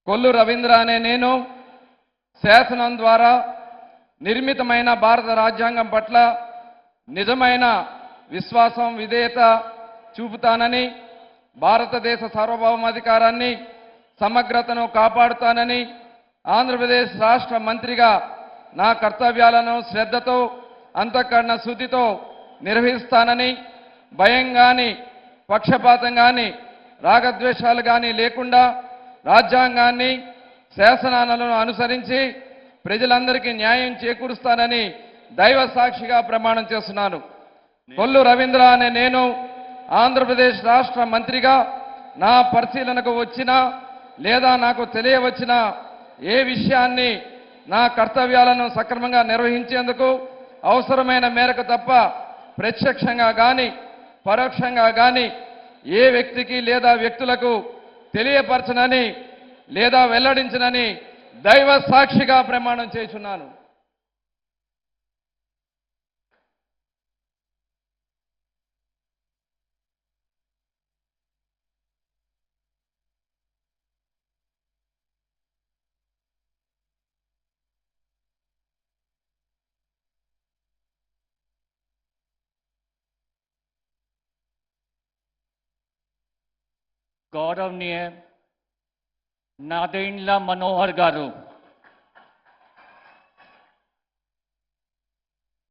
కొల్లు రవీంద్ర అనే నేను శాసనం ద్వారా నిర్మితమైన భారత రాజ్యాంగం పట్ల నిజమైన విశ్వాసం విధేయత చూపుతానని, భారతదేశ సార్వభౌమాధికారాన్ని సమగ్రతను కాపాడుతానని, ఆంధ్రప్రదేశ్ రాష్ట్ర మంత్రిగా నా కర్తవ్యాలను శ్రద్ధతో అంతఃకరణ శుద్ధితో నిర్వహిస్తానని, భయం కానీ పక్షపాతం కానీ రాగద్వేషాలు కానీ లేకుండా రాజ్యాంగాన్ని శాసనాలను అనుసరించి ప్రజలందరికీ న్యాయం చేకూరుస్తానని దైవ సాక్షిగా ప్రమాణం చేస్తున్నాను. కొల్లు రవీంద్ర అనే నేను ఆంధ్రప్రదేశ్ రాష్ట్ర మంత్రిగా నా పరిశీలనకు వచ్చినా లేదా నాకు తెలియవచ్చిన ఏ విషయాన్ని నా కర్తవ్యాలను సక్రమంగా నిర్వహించేందుకు అవసరమైన మేరకు తప్ప ప్రత్యక్షంగా కానీ పరోక్షంగా కానీ ఏ వ్యక్తికి లేదా వ్యక్తులకు తెలియపరచనని లేదా వెల్లడించనని దైవ సాక్షిగా ప్రమాణం చేస్తున్నాను. गौरवनीय नादेंड्ला मनोहर गारू.